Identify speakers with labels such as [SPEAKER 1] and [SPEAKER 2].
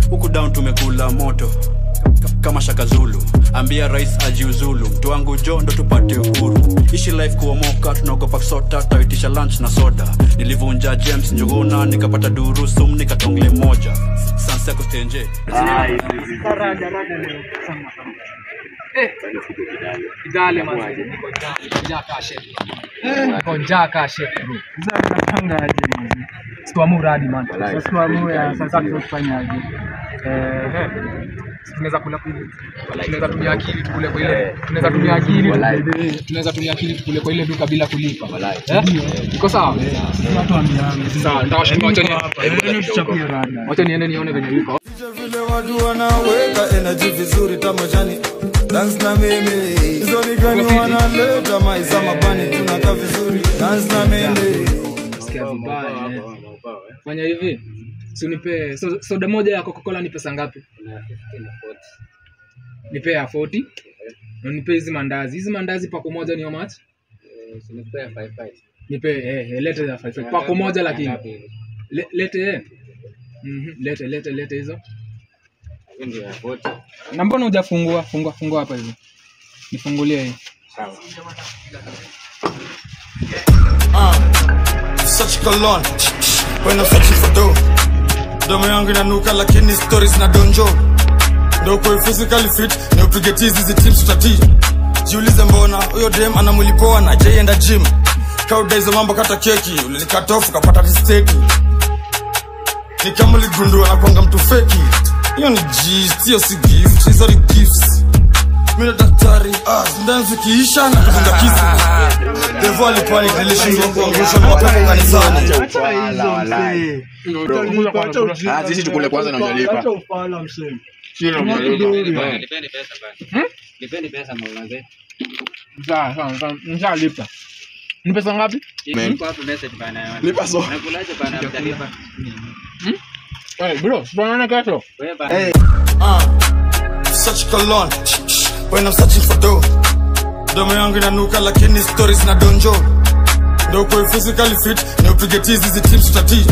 [SPEAKER 1] Huku down tumekula moto kama Shaka Zulu. Ambia rais ajiuzulu, mtu wangu jo ndo tupate uhuru. Ishi life kuomoka, tunaogopa kusota, taitisha lunch na soda. Nilivunja James Njuguna, nikapata durusum, nikatongle moja. Sansa kustenje
[SPEAKER 2] Rada leo sama. Idale mazi, niko njaa kashe bro. Sasa natangaje mazi. Situamuru hadi man. Situamuru ya sasa tufanyaje? Tunaweza kula kule. Tunaweza tumia akili tukule kwa ile. Tunaweza tumia akili tukule kwa ile duka bila kulipa. Iko sawa? Sawa, nitawashinda wacha ni. Wacha niende nione venye yuko.
[SPEAKER 3] Vile watu wanaweka energy vizuri tamajani. Dance na mimi. Hizo ni gani wanaleta maisha mabani tunakaa vizuri. Dance na mimi.
[SPEAKER 2] Sikia vibaya. Fanya hivi. Si unipe soda moja ya Coca-Cola ni pesa ngapi?
[SPEAKER 4] 50 na 40.
[SPEAKER 2] Nipe ya 40. Na nipe hizi mandazi. Hizi mandazi pako moja ni how much?
[SPEAKER 4] Nipe ya 55.
[SPEAKER 2] Nipe lete ya 55. Pako moja lakini. Lete lete hizo.
[SPEAKER 4] Ndio ya 40.
[SPEAKER 2] Na mbona hujafungua? Fungua hapa hivi. Nifungulie hii.
[SPEAKER 4] Sawa.
[SPEAKER 3] Such colon when I'm searching for dough. Domo yangu inanuka lakini stories na donjo. Ndo kwa physically fit ni upige tizi zi teams tutati. Jiulize mbona huyo dem ana mwili poa na je enda gym. Kauda hizo mambo kata keki ulinikata off ukapata steak. Ni kama uligundua na kwanga mtu fake. Hiyo ni gist, hiyo si gift, hizo ni gifts. Mimi daktari, ndani zikiisha na kuzunga kisi. Devo alipani nilishindwa kuangusha mapepo kanisani.
[SPEAKER 5] Sisi tukule kwanza na unalipa.
[SPEAKER 3] Acha ufala msemi.
[SPEAKER 5] Sio unalipa.
[SPEAKER 4] Nipeni pesa bana. Nipeni pesa mwanangu.
[SPEAKER 2] Sawa, nishalipa. Ni pesa ngapi?
[SPEAKER 4] Niko hapo message bana.
[SPEAKER 5] Lipa so.
[SPEAKER 4] Nakulaje bana mtalipa?
[SPEAKER 2] Bro, tunaona kesho.
[SPEAKER 4] Wewe bana.
[SPEAKER 3] Such colon when I'm searching for dough. Domo yangu inanuka lakini stories na donjo. Ndo kwa physically fit ni upige tizi zi teams tutati.